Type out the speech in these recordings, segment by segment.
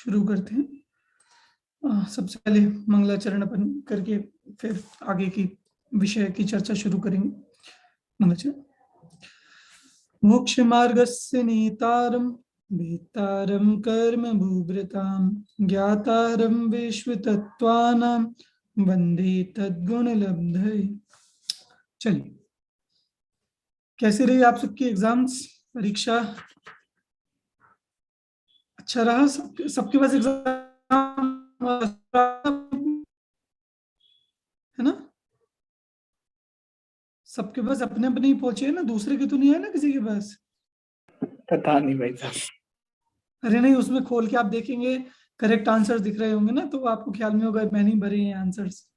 शुरू करते हैं। सबसे पहले मंगलाचरण अपन करके फिर आगे की विषय की चर्चा शुरू करेंगे। मंगलाचरण। मोक्ष मार्गस्य नेतारं वेत्तारं कर्म भूभृतां ज्ञातारं विश्वतत्त्वानां वंदे तद्गुणलब्धये। चलिए, कैसे रही आप सबकी एग्जाम्स, परीक्षा? अच्छा रहा? सबके पास एग्जाम है ना? सबके पास अपने अपने ही पहुंचे हैं ना, दूसरे के तो नहीं है ना किसी के पास? पता नहीं भाई साहब। अरे नहीं, उसमें खोल के आप देखेंगे, करेक्ट आंसर्स दिख रहे होंगे ना, तो आपको ख्याल में होगा मैंने ही भरे हैं आंसर्स।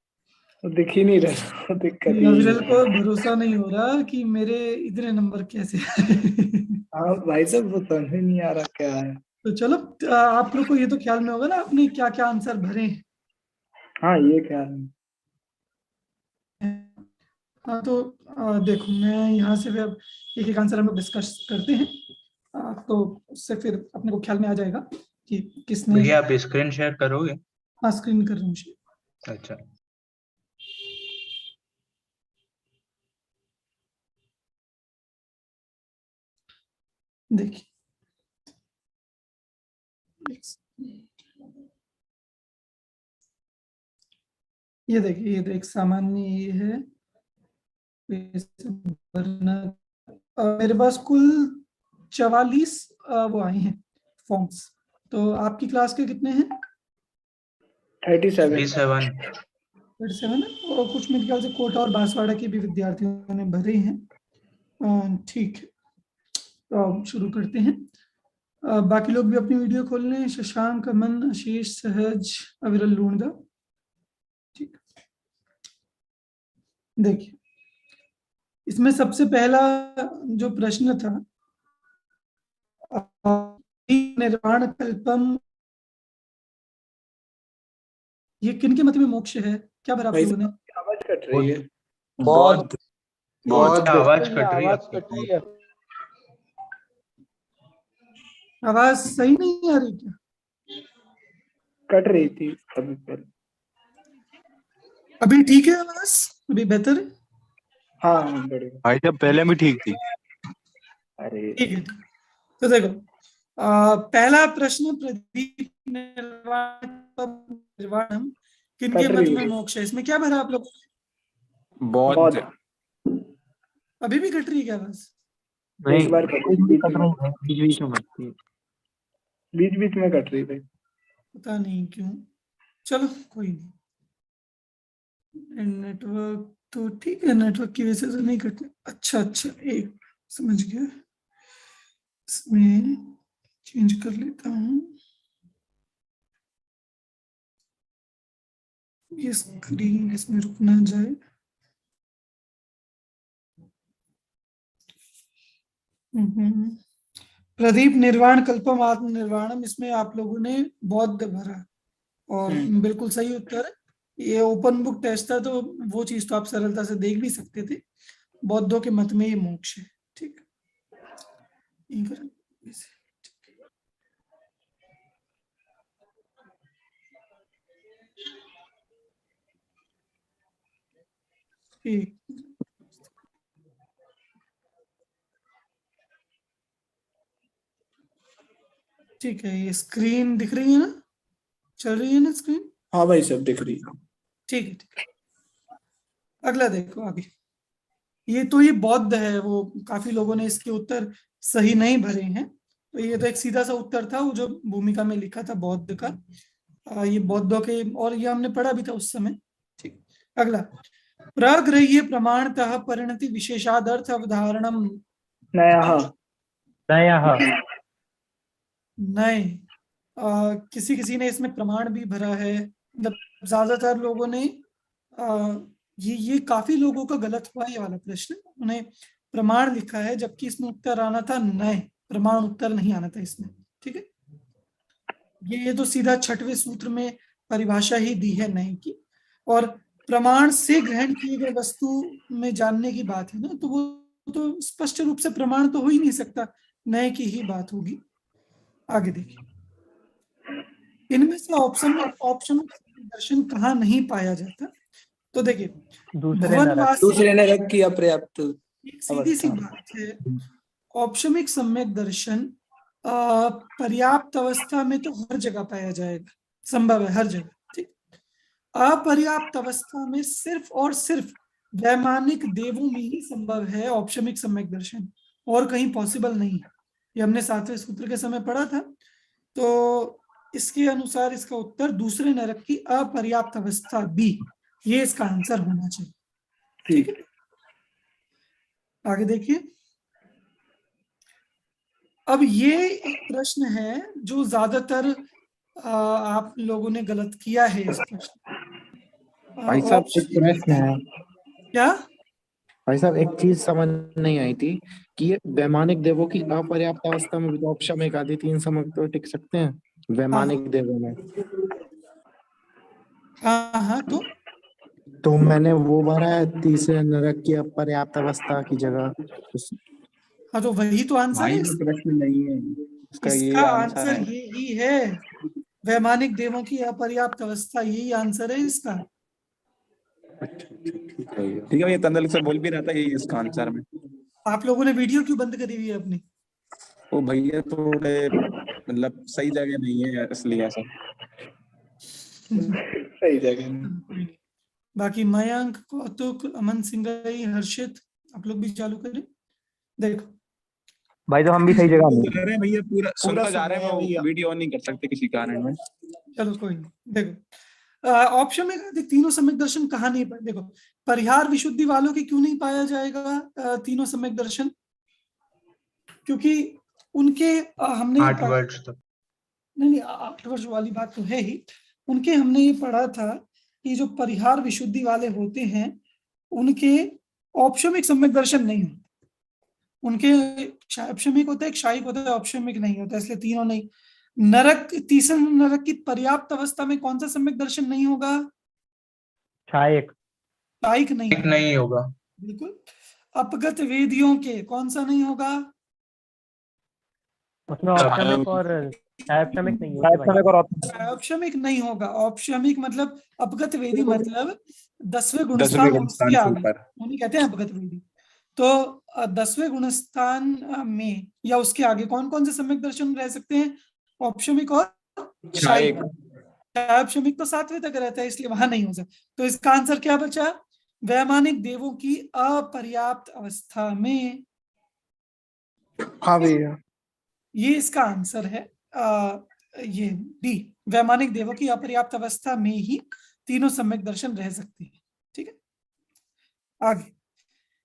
तो दिख ही नहीं रहा, दिक्कत ही अविरल है। को भरोसा नहीं हो रहा कि मेरे इतने नंबर कैसे आए। हाँ भाई साहब, वो समझ में नहीं आ रहा क्या है। तो चलो, आप लोग को ये तो ख्याल में होगा ना आपने क्या क्या आंसर भरे हैं। हाँ ये क्या है। हाँ तो देखो, मैं यहाँ से भी अब एक एक आंसर हम लोग डिस्कस करते हैं। तो उससे फिर अपने को ख्याल में आ जाएगा कि किसने। भैया आप स्क्रीन शेयर करोगे? हाँ, स्क्रीन कर रहा हूँ। अच्छा। देखिए, ये देखिए, ये तो एक सामान्य ये है। मेरे पास कुल 44 वो आए हैं फॉर्म्स। तो आपकी क्लास के कितने हैं? 37। 37। 37 है। और कुछ मेरे ख्याल से कोटा और बांसवाड़ा के भी विद्यार्थियों ने भरे हैं। ठीक है, तो अब शुरू करते हैं। बाकी लोग भी अपनी वीडियो खोल लें। शशांक, अमन, आशीष, सहज, अविरल, लूणदा। ठीक, देखिए इसमें सबसे पहला जो प्रश्न था, निर्वाण कल्पम, ये किनके मत में मोक्ष है? क्या भरा आप भाई लोगों ने? साहब आवाज कट रही है। बहुत बहुत आवाज कट रही है आवाज आपकी। कट रही है। आवाज सही नहीं आ रही क्या? कट रही थी अभी पहले। अभी ठीक है आवाज? अभी बेहतर है? हाँ बढ़िया। भाई साहब पहले भी ठीक थी। अरे ठीक है, ठीक है। तो देखो, पहला प्रश्न, प्रदीप निर्वाणम किनके कट मत रही में है मोक्ष है? इसमें क्या भरा आप लोग? बहुत बहुत। अभी भी कट रही है क्या आवाज? नहीं, एक बार कट रही कट रही है, बीच में मत थी। बीच बीच में कट रही थी। पता नहीं क्यों। चलो कोई नहीं, नेटवर्क तो ठीक है, नेटवर्क की वजह से तो नहीं कटना। अच्छा अच्छा, एक समझ गया, इसमें चेंज कर लेता हूँ। ये स्क्रीन इसमें रुक ना जाए। प्रदीप, निर्वाण कल्पम आत्म निर्वाणम, इसमें आप लोगों ने बौद्ध भरा और बिल्कुल सही उत्तर। ये ओपन बुक टेस्ट था, तो वो चीज तो आप सरलता से देख भी सकते थे। बौद्धों के मत में ये मोक्ष है। ठीक, यहीं करें ऐसे। ठीक, ठीक है। ये स्क्रीन दिख रही है ना? चल रही है ना स्क्रीन? हाँ भाई सब दिख रही है। ठीक है, ठीक है। अगला देखो आगे। ये बौद्ध है, वो काफी लोगों ने इसके उत्तर सही नहीं भरे हैं। तो ये तो एक सीधा सा उत्तर था, वो जो भूमिका में लिखा था बौद्ध का। ये बौद्धों के, और ये हमने पढ़ा भी था उस समय। ठीक, अगला। प्रग्रह्य प्रमाणतः परिणति विशेषादर्थ अवधारणम। नया हाँ। नया हाँ। नहीं, किसी किसी ने इसमें प्रमाण भी भरा है। मतलब ज्यादातर लोगों ने ये काफी लोगों का गलत हुआ ये वाला प्रश्न। उन्हें प्रमाण लिखा है, जबकि इसमें उत्तर आना था नए, प्रमाण उत्तर नहीं आना था इसमें। ठीक है, ये तो सीधा छठवें सूत्र में परिभाषा ही दी है नए की। और प्रमाण से ग्रहण किए गए वस्तु में जानने की बात है ना, तो वो तो स्पष्ट रूप से प्रमाण तो हो ही नहीं सकता, नए की ही बात होगी। आगे देखिए। इनमें से ऑप्शन दर्शन कहाँ नहीं पाया जाता? तो देखिए, दूसरे नरक। भुवनवासी दूसरे नरक की अपर्याप्त एक सीधी सी अवस्था। बात है, औपशमिक सम्यक दर्शन पर्याप्त अवस्था में तो हर जगह पाया जाएगा, संभव है हर जगह, ठीक। अपर्याप्त अवस्था में सिर्फ और सिर्फ वैमानिक देवों में ही संभव है औपशमिक सम्यक दर्शन, और कहीं पॉसिबल नहीं है। ये हमने 7वें सूत्र के समय पढ़ा था। तो इसके अनुसार इसका उत्तर दूसरे नरक की अपर्याप्त अवस्था बी, ये इसका आंसर होना चाहिए, ठीक है। आगे देखिए, अब ये एक प्रश्न है जो ज्यादातर आप लोगों ने गलत किया है इस प्रश्न। भाई साहब एक प्रश्न है। क्या? भाई साहब एक चीज समझ नहीं आई थी कि ये वैमानिक देवों की अपर्याप्त अवस्था में भी तो औपशमिक आदि 3 समय तो टिक सकते हैं वैमानिक देवों में। हाँ हाँ, तो मैंने वो भरा है तीसरे नरक की अपर्याप्त अवस्था की जगह। हाँ तो वही तो आंसर भाई है ये प्रश्न नहीं है, इसका ये इसका आंसर आंसर है। ये ही है, वैमानिक देवों की अपर्याप्त अवस्था, यही आंसर है इसका। ठीक है, ये तंदल से बोल भी रहा था यही इसका आंसर में। आप लोगों ने वीडियो क्यों बंद करी हुई है अपनी? वो भैया थोड़े मतलब सही जगह नहीं है इसलिए ऐसा। सही जगह में। कोई नहीं। बाकी मयंक, कौतुक, अमन सिंगाई, हर्षित, आप लोग भी चालू करें। देखो भाई तो हम भी सही जगह में। जा रहे हैं भैया, पूरा पूरा जा रहे हैं, सुन रहे हैं वो वीडियो ऑन नहीं कर सकते किसी कारण में। चलो कोई नहीं। देखो ऑप्शन में तीनों सम्यक दर्शन कहाँ नहीं पाए? देखो, परिहार विशुद्धि वालों के क्यों नहीं पाया जाएगा तीनों सम्यक दर्शन? क्योंकि उनके हमने 8 वर्ष तक। नहीं 8 वर्ष वाली बात तो है ही। उनके हमने ये पढ़ा था कि जो परिहार विशुद्धि वाले होते हैं उनके औपशमिक सम्यक दर्शन नहीं होते, उनके औपशमिक होता है, क्षायिक होता है, औपशमिक नहीं होता, इसलिए तीनों नहीं। नरक, तीसरे नरक की पर्याप्त अवस्था में कौन सा सम्यक दर्शन नहीं होगा? क्षायक। क्षायिक नहीं एक नहीं होगा। बिल्कुल। अपगत वेदियों के कौन सा नहीं होगा? उसमें औपशमिक और क्षायक नहीं होते। औपशमिक नहीं होगा। औपशमिक मतलब अपगत वेदी मतलब 10वें 10वें गुणस्थान गुणस्थान उसके से आगे, ऊपर। उन्हें कहते हैं अपगत वेदी। तो 10वें गुणस्थान में या उसके आगे कौन कौन से सम्यक दर्शन रह सकते हैं? औपशमिक और क्षायिक। औपशमिक तो 7वें तक रहता है, इसलिए वहां नहीं हो सकता। तो इसका आंसर क्या बचा? वैमानिक देवों की अपर्याप्त अवस्था में, हाँ भैया। ये इसका आंसर है। ये डी, वैमानिक देवों की अपर्याप्त अवस्था में ही तीनों सम्यक दर्शन रह सकते हैं, ठीक है। आगे,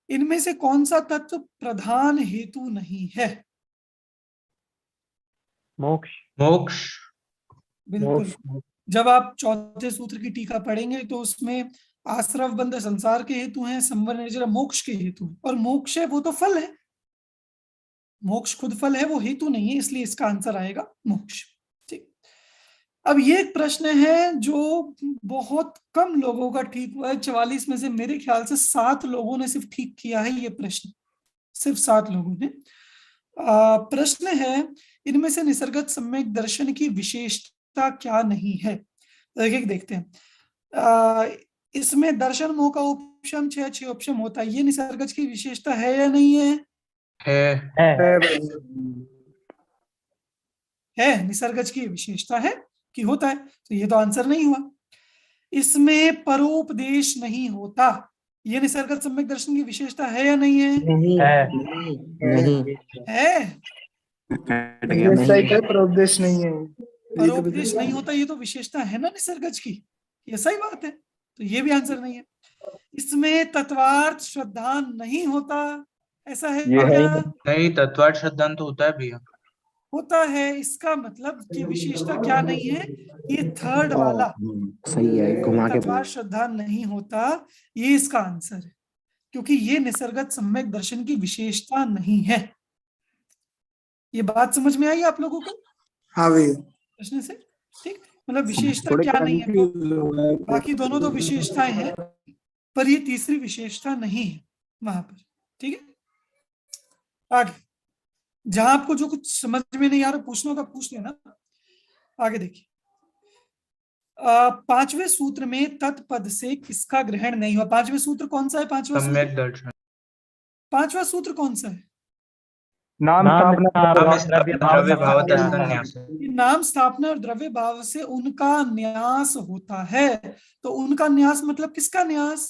इनमें से कौन सा तत्व प्रधान हेतु नहीं है? मोक्ष। मोक्ष। बिल्कुल। जब आप चौथे सूत्र की टीका पढ़ेंगे तो उसमें आश्रव बंध संसार के हेतु हैं, संवर निर्जरा मोक्ष के हेतु हैं। और मोक्ष है वो तो फल है, मोक्ष खुद फल है, वो हेतु नहीं है, इसलिए इसका आंसर आएगा मोक्ष, ठीक। अब ये एक प्रश्न है जो बहुत कम लोगों का ठीक हुआ है। 44 में से मेरे ख्याल से 7 लोगों ने सिर्फ ठीक किया है ये प्रश्न, सिर्फ 7 लोगों ने। प्रश्न है, इनमें से निसर्गत सम्यक दर्शन की विशेषता क्या नहीं है? देखते हैं। इसमें दर्शन मोह का उपशम 6 उपशम होता है, ये निसर्गज की विशेषता है या नहीं है? है निसर्गज की विशेषता है कि होता है, तो ये तो आंसर नहीं हुआ। इसमें परोपदेश नहीं होता, ये निसर्गत सम्यक दर्शन की विशेषता है या नहीं है? नहीं है। परोपदेश नहीं है। परोपदेश नहीं होता, ये तो विशेषता है ना निसर्गज की, ये सही बात है, तो ये भी आंसर नहीं है। इसमें तत्वार्थ श्रद्धा नहीं होता, ऐसा है क्या? नहीं, तत्वार्थ श्रद्धांत तो होता है भैया। होता है, इसका मतलब कि विशेषता क्या नहीं है? ये थर्ड वाला सही है, घुमा के तत्वार्थ श्रद्धा नहीं होता, ये इसका आंसर है, क्योंकि ये निसर्गत सम्यक दर्शन की विशेषता नहीं है। ये बात समझ में आई आप लोगों को? हाँ भैया। प्रश्न से, ठीक। मतलब विशेषता क्या नहीं है, बाकी दोनों तो विशेषताएं हैं, पर ये तीसरी विशेषता नहीं है वहां पर, ठीक है। आगे, जहां आपको जो कुछ समझ में नहीं आ रहा पूछना होगा पूछ लेना। आगे देखिए, पांचवें सूत्र में तत्पद से किसका ग्रहण नहीं हुआ? पांचवें सूत्र कौन सा है? पांचवा सूत्र, सम्यक दर्शन। पांचवा सूत्र कौन सा है? नाम नाम स्थापना स्थापना द्रव्य द्रव्य भाव भाव तस्त न्यास। न्यास। ये नाम स्थापना और द्रव्य भाव से उनका न्यास होता है। तो उनका न्यास मतलब किसका न्यास?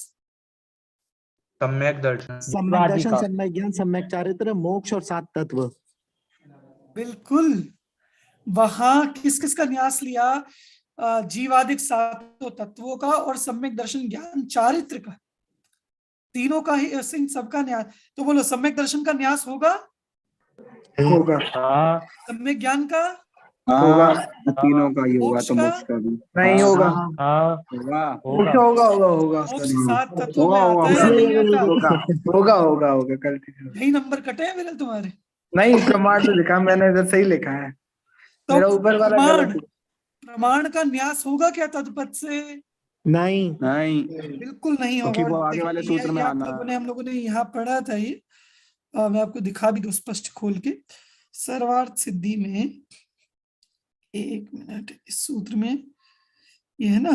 सम्यक दर्शन। सम्यक जीवादि दर्शन, का। सम्यक ज्ञान, सम्यक चारित्र, मोक्ष और सात तत्व। बिल्कुल, वहां किस किस का न्यास लिया? जीवादिक सातों तत्वों का और सम्यक दर्शन ज्ञान चारित्र का, तीनों का ही, इन सबका न्यास। तो बोलो सम्यक दर्शन का न्यास होगा? होगा। हाँ सम्यक ज्ञान का? होगा। हाँ, तीनों का ही होगा मोक्ष तो का? मोक्ष का भी नहीं होगा। हाँ होगा। होगा होगा। होगा होगा मोक्ष सात तत्वों होगा, में होगा, आता है या नहीं आता? होगा होगा होगा होगा कल यही नंबर कटे हैं विरल तुम्हारे? नहीं, प्रमाण से लिखा मैंने, इधर सही लिखा है। तो मेरा ऊपर वाला प्रमाण, गलत है। प्रमाण का न्यास होगा क्या तत्पद से? नहीं। नहीं, बिल्कुल नहीं होगा। क्योंकि वो और आगे वाले देखिए, सूत्र में ये आप आना लोगों है। ने, हम लोगों ने यहाँ पढ़ा था ये। मैं आपको दिखा भी दूं स्पष्ट खोल के। सर्वार्थ सिद्धि में, एक मिनट, इस सूत्र में ये है ना,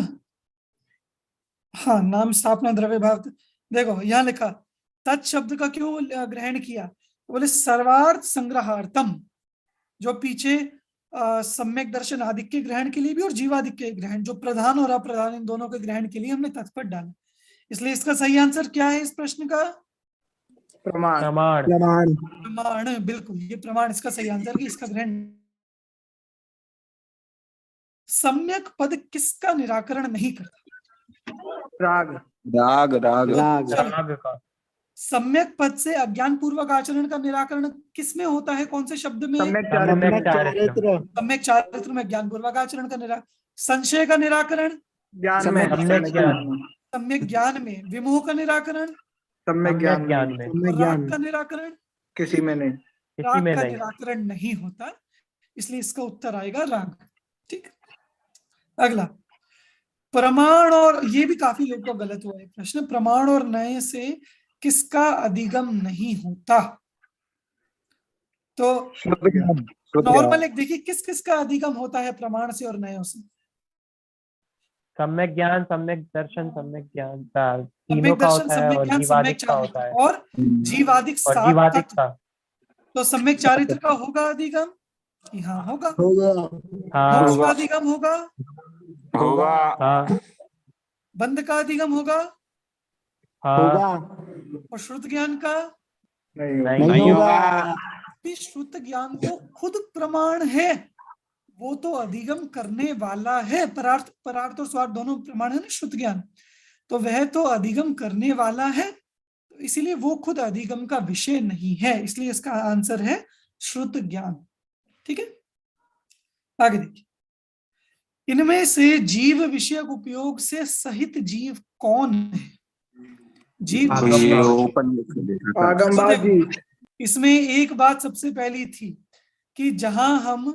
हाँ, नाम स्थापना द्रव्य भाव। देखो यहाँ लिखा, तत् शब्द का क्यों ग्रहण किया? तो बोले सर्वार्थ संग्रहार्थम, जो पीछे सम्यक दर्शन आदिक के ग्रहण के लिए भी और जीवादिक के ग्रहण, जो प्रधान और अप्रधान इन दोनों के ग्रहण के लिए हमने तत्पद डाला। इसलिए इसका सही आंसर क्या है इस प्रश्न का? प्रमाण। प्रमाण। प्रमाण। प्रमाण, बिल्कुल, ये प्रमाण इसका सही आंसर कि इसका ग्रहण। सम्यक पद किसका निराकरण नहीं करता? राग। राग राग राग। चलो, राग का। सम्यक पद से अज्ञान पूर्वक आचरण का निराकरण किस में होता है? कौन से शब्द में? सम्यक सम्यक चारित्र। चारित्र। सम्यक चारित्र में ज्ञान पूर्वक आचरण का निराकरण। संशय का निराकरण ज्ञान में। सम्यक ज्ञान। सम्यक ज्ञान में। विमोह का निराकरण सम्यक ज्ञान सम्यक ज्ञान में। सम्यक और राग ज्ञान। का निराकरण? किसी में नहीं। किसी राग में का नहीं। निराकरण नहीं होता, इसलिए इसका उत्तर आएगा राग। ठीक, अगला, प्रमाण और, ये भी काफी लोगों का गलत हुआ है प्रश्न, प्रमाण और नए से किसका अधिगम नहीं होता? तो शुद्ध ज्ञान। नॉर्मल एक देखिए, किस किस का अधिगम होता है प्रमाण से और नयों से? सम्यक ज्ञान, सम्यक दर्शन, सम्यक ज्ञान का तीनों सम्यक का दर्शन, होता है सम्यक और ज्ञान, सम्यक जीवादिक का होता चारित्र है और जीवादिक और सात जीवादिक तत्व। का। तो सम्यक चारित्र का होगा अधिगम? हाँ होगा। होगा। हाँ मोक्ष का अधिगम होगा? होगा। हाँ बंध का अधिगम होगा? हाँ। होगा। और श्रुत ज्ञान का? नहीं होगा। नहीं नहीं होगा। होगा। भी श्रुत ज्ञान तो खुद प्रमाण है, वो तो अधिगम करने वाला है। परार्थ, परार्थ और स्वार्थ दोनों प्रमाण है ना श्रुत ज्ञान, तो वह तो अधिगम करने वाला है, तो इसीलिए वो खुद अधिगम का विषय नहीं है, इसलिए इसका आंसर है श्रुत ज्ञान। ठीक है, आगे देखिए, इनमें से जीव विषयक उपयोग से सहित जीव कौन है? जीव आगम ये भाव। ओपन लिख के देखा था। आगम तो बाजी। देखो, इसमें एक बात सबसे पहली थी कि जहां हम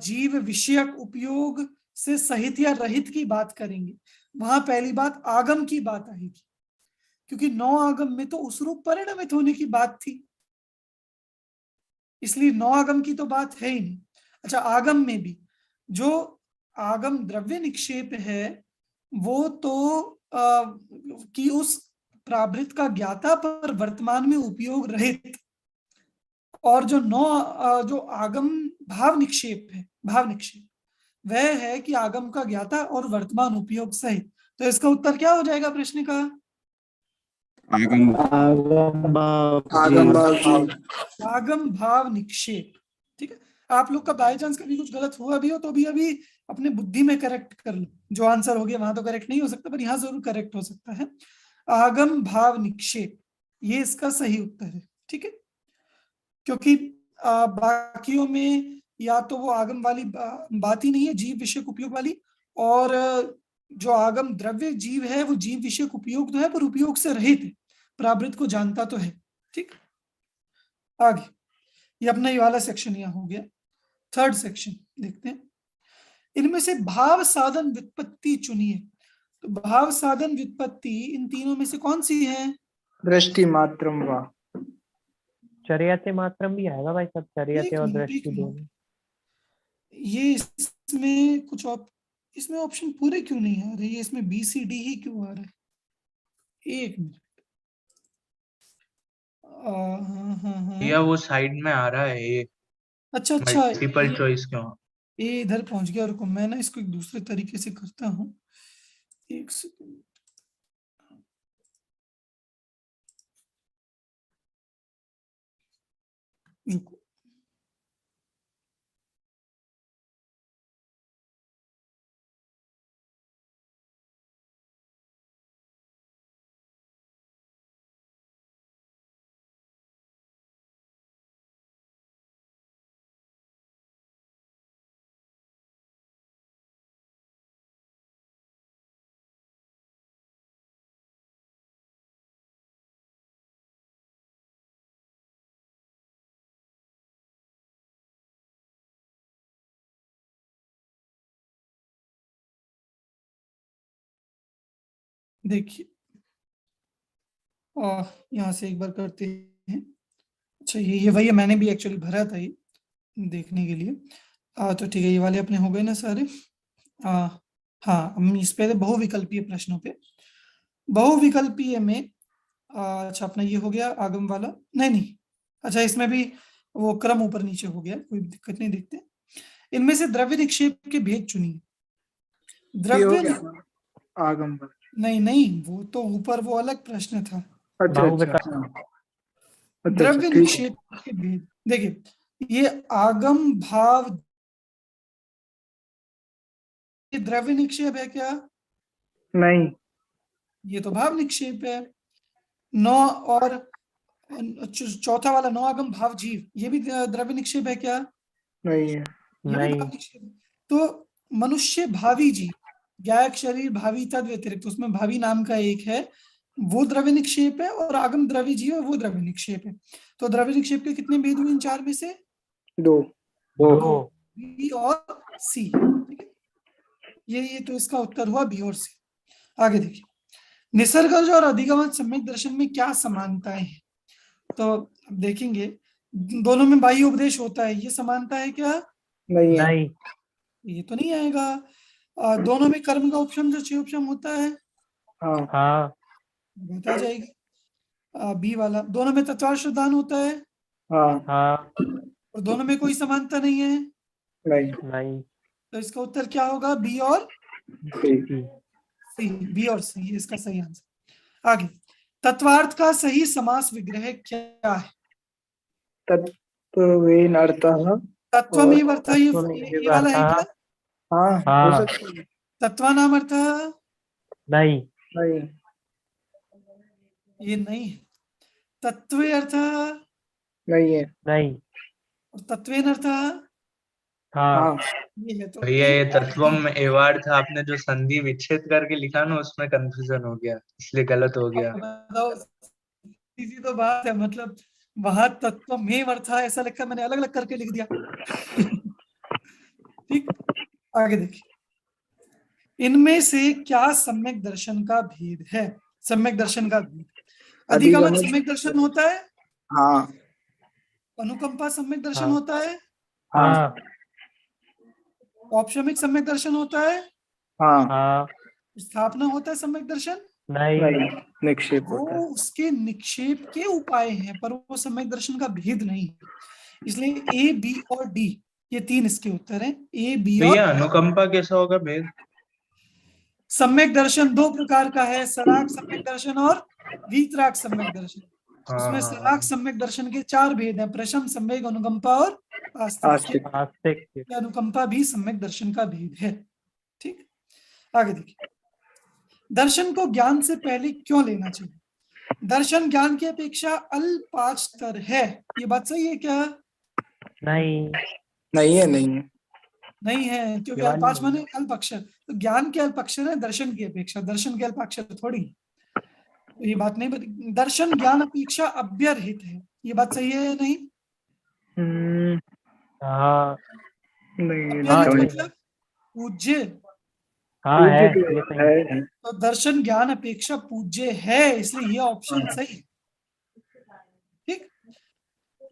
जीव विषयक उपयोग से सहित या रहित की बात करेंगे, वहां पहली बात आगम की बात आएगी, क्योंकि नौ आगम में तो उस रूप परिणमित होने की बात थी, इसलिए नौ आगम की तो बात है ही नहीं। अच्छा, आगम में भी जो आगम द्रव्य निक्षेप है वो तो कि उस प्रावृत्त का ज्ञाता पर वर्तमान में उपयोग रहित, और जो जो आगम भाव निक्षेप है, भाव निक्षेप, वह है कि आगम का ज्ञाता और वर्तमान उपयोग सहित। तो इसका उत्तर क्या हो जाएगा प्रश्न का? आगम आगम भाव। आगम बाजी। आगम भाव निक्षेप। ठीक है, आप लोग का बाय चांस कभी कुछ गलत हुआ भी हो तो भी अभी अपने बुद्धि में करेक्ट कर लो, जो आंसर हो गया वहां तो करेक्ट नहीं हो सकता, पर यहाँ जरूर करेक्ट हो सकता है। आगम भाव निक्षेप, ये इसका सही उत्तर है। ठीक है, क्योंकि बाकियों में या तो वो आगम वाली बात ही नहीं है, जीव विषयक उपयोग वाली, और जो आगम द्रव्य जीव है वो जीव विषयक उपयोग तो है पर उपयोग से रहित है, प्रावृत्त को जानता तो है। ठीक, आगे ये अपना ये वाला सेक्शन यहाँ हो गया। थर्ड सेक्शन देखते हैं, इनमें से भाव साधन व्युत्पत्ति चुनिए। तो भाव साधन व्युत्पत्ति इन तीनों में से कौन सी है? दृष्टि मात्रम वा। चर्याते मात्रम भी आएगा भाई सब, चर्याते एक और मिनट, दृष्टि एक मिनट। दोनों। ये इसमें कुछ और इसमें ऑप्शन पूरे क्यों नहीं आ रहे? इसमें बी सी डी ही क्यों आ रहा है? एक मिनट। हाँ हाँ हाँ, भैया वो साइड में आ रहा है ये अच्छा अच्छा, मल्टीपल चॉइस क्यों? ये इधर पहुंच गया। रुको, मैं ना इसको एक दूसरे तरीके से करता हूँ, एक सेकंड। रुको, देखिए, यहाँ से एक बार करते हैं। अच्छा, ये वही है, मैंने भी एक्चुअली भरा था ये देखने के लिए। तो ठीक है, ये वाले अपने हो गए ना सारे। हाँ, हम इस पे बहुविकल्पीय प्रश्नों पे। बहुविकल्पीय में अच्छा, अपना ये हो गया आगम वाला। नहीं नहीं, अच्छा, इसमें भी वो क्रम ऊपर नीचे हो गया, कोई दिक्कत नहीं। देखते हैं, इनमें से द्रव्य निक्षेप के भेद चुनिए। ये हो द्रव्य गया आगम पर। नहीं नहीं, वो तो ऊपर वो अलग प्रश्न था। अच्छा बहुविकल्प- अच्छा हाँ। अच्छा द्रव्य अच्छा ठीक है। निक्षेप के भेद देखिए, ये आगम भाव, ये द्रव्य निक्षेप है क्या? नहीं ये तो भाव निक्षेप है। नौ और चौथा वाला नौ आगम भाव जीव, ये भी द्रव्य निक्षेप है क्या? नहीं है। ये भी नहीं भाव निक्षेप है। तो मनुष्य भावी जीव, ज्ञायक शरीर भावी तद व्यतिरिक्त, उसमें भावी नाम का एक है, वो द्रव्य निक्षेप है, और आगम द्रव्य जीव है, वो द्रव्य निक्षेप है। तो द्रव्य निक्षेप के कितने भेद हुए इन चार में से? दो। दो। बी और सी। ठीक है, ये तो इसका उत्तर हुआ बी और सी। आगे देखिए, निसर्गज और अधिगमन सम्यक दर्शन में क्या समानताएं हैं? तो अब देखेंगे, दोनों में बाह्य उपदेश होता है, ये समानता है क्या? नहीं है। नहीं। ये तो नहीं आएगा। दोनों में कर्म का उपशम जो छह उपशम होता है, हाँ हाँ। बता जाएगी। बी वाला, दोनों में तत्वार्थ दान होता है, हाँ हाँ। और दोनों में कोई समानता नहीं है। नहीं। नहीं। तो इसका उत्तर क्या होगा? बी और ठीक। सी। बी और सी, ये इसका सही आंसर। आगे, तत्वार्थ का सही समास विग्रह क्या है? तत्वेन अर्थः। तत्वमेव अर्थः, ये तत्वमेव वाला है अर्थः। क्या? हाँ हो हाँ। सकता है। तत्वानाम अर्थः, नहीं। नहीं ये नहीं है। तत्वे अर्थः नहीं है। नहीं। और तत्वेन अर्थः, हाँ। हाँ ये है। तो भैया ए ये और तत्वम बी। एवार्ड था, आपने जो संधि विच्छेद करके लिखा ना, उसमें कंफ्यूजन हो गया, इसलिए गलत हो गया। बताओ, सीधी तो बात है, मतलब वहां तत्वमेव अर्थः ऐसा लिखा, मैंने अलग अलग करके लिख दिया। ठीक, आगे देखिए, इनमें से क्या सम्यक दर्शन का भेद है? सम्यक दर्शन का भेद, अधिगमन अधिगमन। सम्यक दर्शन होता है, हाँ अनुकंपा सम्यक दर्शन हाँ। होता है, हाँ हाँ। औपशमिक सम्यक दर्शन होता है, हाँ। हाँ। स्थापना होता है सम्यक दर्शन। नहीं। नहीं निक्षेप वो होता है। उसके निक्षेप के उपाय हैं, पर वो सम्यक दर्शन का भेद नहीं है। इसलिए ए, बी और डी, ये तीन इसके उत्तर हैं, ए, बी और। भैया अनुकंपा कैसा होगा भेद? सम्यक दर्शन दो प्रकार का है, सराग सम्यक दर्शन और वीतराग सम्यक दर्शन। उसमें सराग सम्यक दर्शन के चार भेद हैं, प्रशम, सम्यक, अनुकंपा और आस्तिक। आस्तिक। आस्तिक। ये अनुकंपा भी सम्यक दर्शन का भेद है। ठीक, आगे देखिए, दर्शन को ज्ञान से पहले क्यों लेना चाहिए? दर्शन ज्ञान की अपेक्षा अल्पाक्षर है, ये बात सही है क्या? नहीं। नहीं है। नहीं है। नहीं है, क्योंकि दिवाली अल्पाक्ष नहीं। माने अल्पाक्षर, तो ज्ञान के अल्पाक्षर है दर्शन की अपेक्षा, दर्शन के अल्पाक्षर थोड़ी। तो ये बात नहीं बनी। दर्शन ज्ञान अपेक्षा अव्यरहित है, ये बात सही है या नहीं? हाँ। नहीं हाँ, अव्यरहित ये मतलब पूज्य। हाँ है, पूज्य ये तो सही है। है। तो दर्शन ज्ञान अपेक्षा पूज्य है, इसलिए ये ऑप्शन हाँ। सही है। ठीक,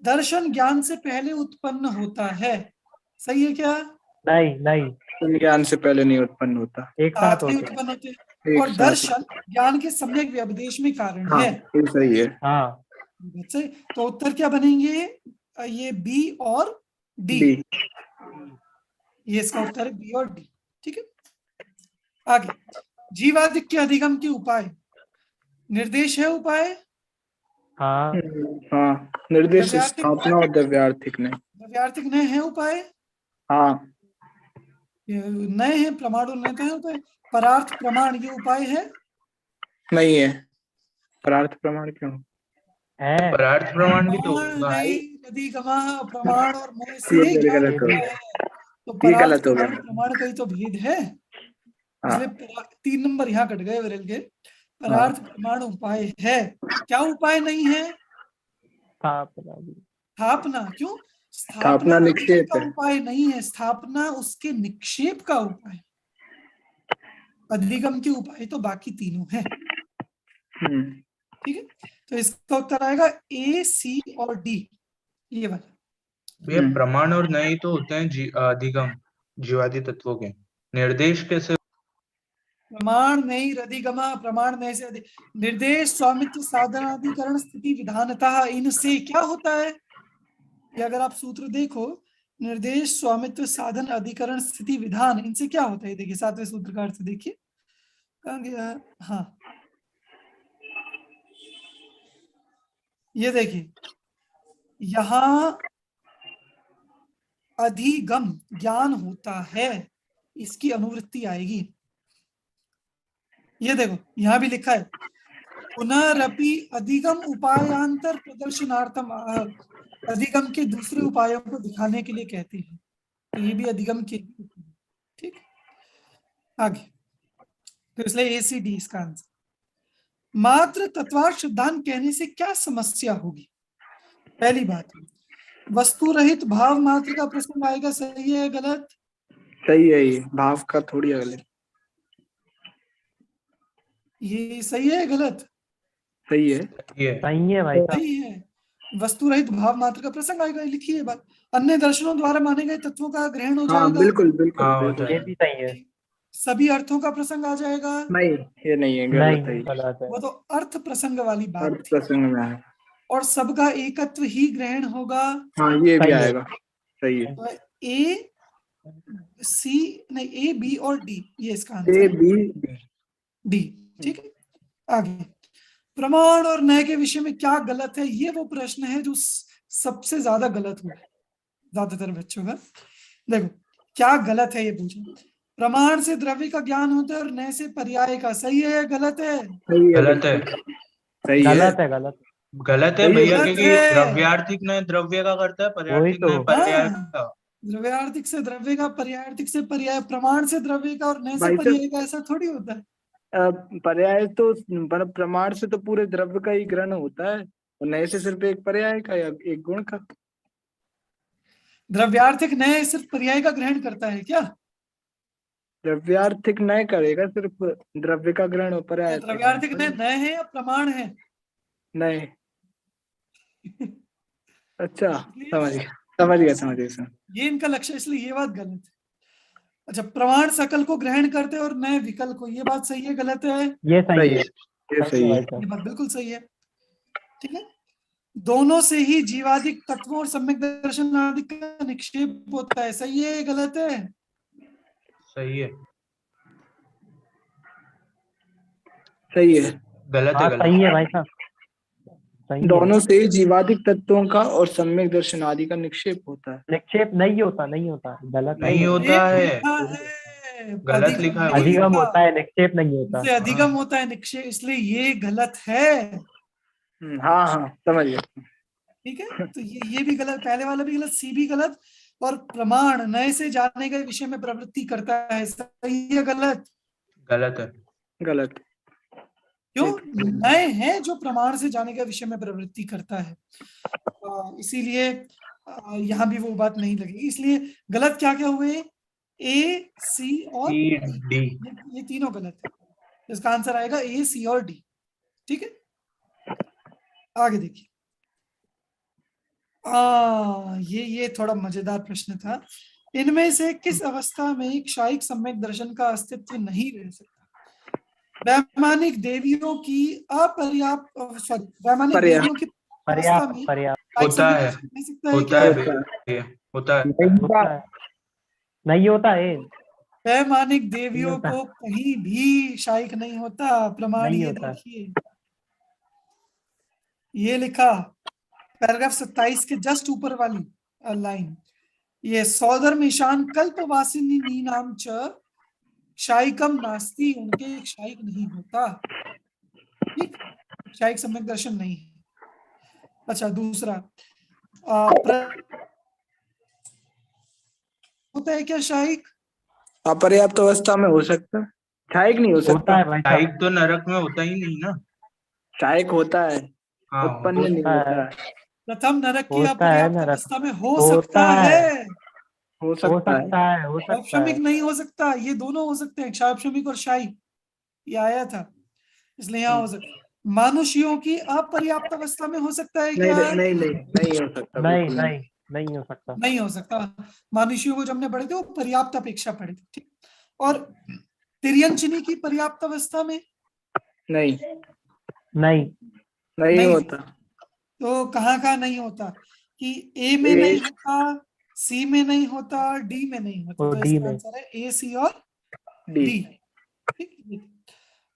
दर्शन ज्ञान से पहले उत्पन्न होता है, सही है क्या? नहीं। नहीं। ज्ञान से पहले नहीं उत्पन्न होता। एक साथ साथ नहीं होते हैं। उत्पन्न होते। एक और साथ। दर्शन ज्ञान के सम्यक व्यपदेश में कारण हाँ है। ये सही है। हाँ सही। तो उत्तर क्या बनेंगे? ये बी और डी। डी। ये इसका उत्तर है बी और डी। ठीक है, आगे। जीवादिक के अधिगम के उपाय। निर्देश है उपाय। हाँ हाँ निर्देश द्रव्यार्थिक स्थापना और द्रव्यार्थिक ने। द्रव्यार्थिक नय है उपाय। हाँ ये नय है, प्रमाण और नय तो है उपाय। परार्थ प्रमाण ये उपाय है। नहीं है। परार्थ प्रमाण क्यों? है। परार्थ प्रमाण भी तो प्रमाण होगा नय ही। अधिगमा प्रमाण और नय ये से मेरे ज्ञान गलत हो होता गया। है। तो ये परार्थ गलत हो गया। प्रमाण का ही तो भेद है। हाँ इसलिए 3 नंबर यहाँ कट गए विरल के। हाँ परार्थ प्रमाण उपाय है। क्या उपाय नहीं है? स्थापना भी। स्थापना। क्यों? स्थापना अधिगम निक्षेप का है। उपाय नहीं है, स्थापना उसके निक्षेप का उपाय। अधिगम के उपाय तो बाकी तीनों है। ठीक है, तो इसका उत्तर आएगा ए, सी और डी, ये वाला। ये प्रमाण और नय तो होते हैं अधिगम जीवादि तत्वों के। निर्देश कैसे? प्रमाण नहीं अधिगमा, प्रमाण नहीं से निर्देश स्वामित्व साधनाधिकरण स्थिति विधानतः, इनसे क्या होता है? ये अगर आप सूत्र देखो, निर्देश स्वामित्व साधन अधिकरण स्थिति विधान, इनसे क्या होता है? देखिए 7वें सूत्र का अर्थ देखिए, कहाँ गया? हाँ ये देखिए, यहां अधिगम ज्ञान होता है, इसकी अनुवृत्ति आएगी। ये देखो यहां भी लिखा है, पुनरअपि अधिगम उपायांतर प्रदर्शनार्थम, अधिगम के दूसरे उपायों को दिखाने के लिए कहते हैं। तो ये भी अधिगम के, ठीक। आगे, तो इसलिए ACD इसका आंसर। मात्र तत्वार्थ सिद्धांत कहने से क्या समस्या होगी? पहली बात, वस्तु रहित भाव मात्र का प्रसंग आएगा, सही है गलत? सही है। ये भाव का थोड़ी अगले। ये सही है गलत? सही है। ये सही है भाई साहब। सही है। वस्तु रहित भाव मात्र का प्रसंग आएगा, लिखिए बात। अन्य दर्शनों द्वारा माने गए तत्वों का ग्रहण हो हाँ जाएगा। बिल्कुल बिल्कुल हाँ हो बिल्कुल। ये भी सही है। सभी अर्थों का प्रसंग आ जाएगा। नहीं ये नहीं है, नहीं गलत है। गलत है। वो तो अर्थ प्रसंग वाली बात अर्थ थी। प्रसंग में है। और सबका एकत्व ही ग्रहण होगा। हाँ ये भी सही है। आएगा। सही है। तो ए, सी नहीं, ए, बी और डी, ये इसका ए आंसर है। B D. डी, ठीक है। आगे, प्रमाण और न्याय के विषय में क्या गलत है? ये वो प्रश्न है जो सबसे ज्यादा गलत हुआ है ज्यादातर बच्चों का। देखो क्या गलत है ये पूछो। प्रमाण से द्रव्य का ज्ञान होता है और न्याय से पर्याय का, सही है या गलत है? सही है। गलत है। सही है। गलत है। गलत गलत है सही है, भैया, गलत क्योंकि है। द्रव्यार्थिक ने द्रव्य का करता है, पर्यार्थिक तो। ने पर्याय हाँ, का। द्रव्यार्थिक से द्रव्य का, पर्यायार्थिक से पर्याय, प्रमाण से द्रव्य का और न्याय से भाई पर्याय का, ऐसा थोड़ी होता है। पर्याय तो प्रमाण से तो पूरे द्रव्य का ही ग्रहण होता है, और नए से सिर्फ एक पर्याय का या एक गुण का। द्रव्यार्थिक न्याय सिर्फ पर्याय का ग्रहण करता है क्या? द्रव्यार्थिक नय करेगा, सिर्फ द्रव्य का ग्रहण और पर्याय। द्रव्यार्थिक न्याय है या प्रमाण है? नहीं। अच्छा समझ गया। ये इनका लक्ष्य, इसलिए ये बात गलत है। अच्छा, प्रमाण सकल को ग्रहण करते और न्याय विकल को, ये बात सही है गलत है? ये सही है। ये सही है। भाई ये साहब। बात बिल्कुल सही है। ठीक है, दोनों से ही जीवादिक तत्वों और सम्यक दर्शन आदि का निक्षेप होता है, सही है गलत है? सही है। सही है। गलत है। हाँ गलत सही है भाई साहब। सही है। दोनों से ही जीवादिक तत्वों का और सम्यक दर्शन आदि का निक्षेप होता है। निक्षेप नहीं होता। गलत नहीं होता एक है। लिखा है, गलत अधिगम लिखा है। नहीं अधिगम लिखा। होता है, निक्षेप नहीं होता। इससे अधिगम होता है निक्षेप, इसलिए ये गलत है। हाँ समझ गया। ठीक है, तो ये भी गलत, पहले वाला भी गलत, सी भी गलत। और प्रमाण नए से जानने के विषय में प्रवृत्ति करता है, सही है गलत? गलत है। गलत। क्यों? नए हैं जो प्रमाण से जाने के विषय में प्रवृत्ति करता है, इसीलिए यहाँ भी वो बात नहीं लगेगी। इसलिए गलत क्या क्या हुए? ए, सी और सी डी। ये तीनों गलत है। इसका आंसर आएगा ए, सी और डी। ठीक है, आगे देखिए। ये थोड़ा मजेदार प्रश्न था। इनमें से किस अवस्था में एक शायिक सम्यक दर्शन का अस्तित्व नहीं रह सकता? वैमानिक देवियों की अपर्याप्त वैमानिक पर्याप्त। देवियों की अवस्था पर्याप्त में पर्याप्त शायिक होता सम्यक है, दर्शन रह सकता है होता क्या? है भैया, होता है। होता है, नहीं होता है, वैमानिक देवियों होता। को कहीं भी शायिक नहीं होता। प्रमाण नहीं ये होता। देखिए, ये लिखा पैराग्राफ 27 के जस्ट ऊपर वाली लाइन, ये सौधर्मेशान कल्पवासिनी नीनाम च शायिकम नास्ति, उनके एक शायिक नहीं होता। ठीक, शायिक सम्यक दर्शन नहीं है। अच्छा, दूसरा होता है क्या शायिक? अपर्याप्त अवस्था में हो सकता है, शायिक नहीं हो होता सकता। है भाई साहब, शायिक तो नरक में होता ही नहीं ना। शायिक होता है, हाँ, उत्पन्न नहीं होता होता है। है। प्रथम नरक की होता है अपर्याप्त नरक। अवस्था में हो होता सकता है। है, हो हो सकता है। सकता है, हो सकता है। औपशमिक नहीं हो सकता। ये दोनों हो सकते हैं, क्षापशमिक और शायिक, ये आया था, इसलिए यहाँ हो सकता है। मानुषियों की अपर्याप्त अवस्था में हो सकता है नहीं क्या? नहीं नहीं नहीं हो सकता, नहीं बिल्कुल नहीं नहीं हो सकता। नहीं हो सकता। मानुषियों को जो हमने पढ़े थे वो पर्याप्त अपेक्षा पढ़े थे, ठीक। और तिर्यंचनी की पर्याप्त अवस्था में नहीं नहीं नहीं नहीं होता। तो कहाँ नहीं होता कि ए में ए- नहीं होता, सी में नहीं होता, डी में नहीं होता। वो तो डी इसका में। आंसर है ए, सी और डी। डी। ठीक।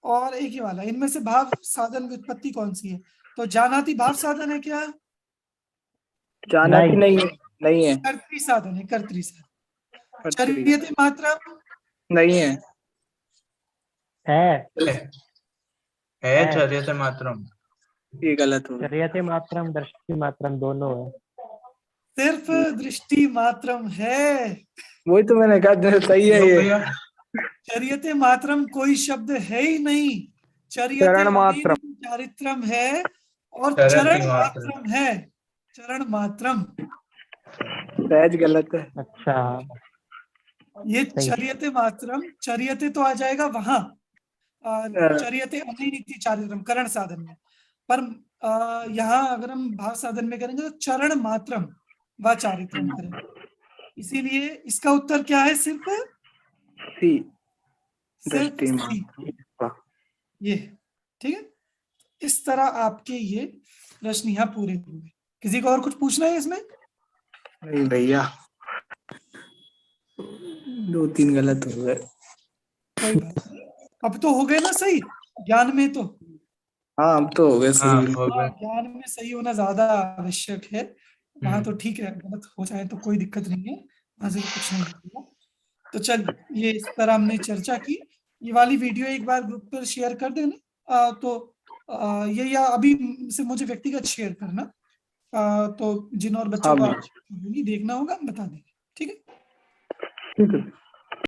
और एक ही वाला, इनमें से भाव साधन व्युत्पत्ति कौन सी है? तो जानाति भाव साधन है क्या? जानाति नहीं है, नहीं है। कर्तृ साधन है, कर्तृ साधन। कर्तरी चर्यते मात्रा नहीं है। है चर्यते मात्रम। ये गलत हो गया। चर्यते मात्रम, दृष्टि मात्रम दोनों है। सिर्फ दृष्टि मात्रम है। वही तो मैंने कहा, जो सही है ये। भैया चर्यते मात्रम कोई शब्द है ही नहीं। चर्यते चरण मात्रम। अनेन चारित्रम है और चरति चरण मात्रम। मात्रम है, चरण मात्रम। सहज गलत है। अच्छा, ये सही। चर्यते मात्रम, चर्यते तो आ जाएगा वहां, चर्यते अनेन इति चारित्रम करण साधन में, पर यहाँ अगर हम भाव साधन में करेंगे तो चरण मात्रम व चारित्रम करेंगे। इसीलिए इसका उत्तर क्या है? सिर्फ सी। सिर्फ दृष्टि सी, मात्रम। ये। ठीक है, इस तरह आपके ये प्रश्न यहाँ पूरे हुए। किसी को और कुछ पूछना है इसमें? नहीं भैया, 2-3 गलत हो गए। कोई बात नहीं, अब तो हो गए ना सही ज्ञान में तो। हाँ, अब तो हो गए सही, हाँ, बिल्कुल। हो गए। ज्ञान में सही होना ज्यादा आवश्यक है। वहां तो ठीक है, गलत हो जाए तो कोई दिक्कत नहीं है, वहां से तो कुछ नहीं होगा। तो चल, ये इस तरह हमने चर्चा की। ये वाली वीडियो एक बार ग्रुप पर शेयर कर देना। ये या अभी से मुझे व्यक्तिगत शेयर करना। तो जिन और बच्चों हाँ को भैया, आवश्यकता होगी देखना होगा, बता देंगे। ठीक है। ठीक है।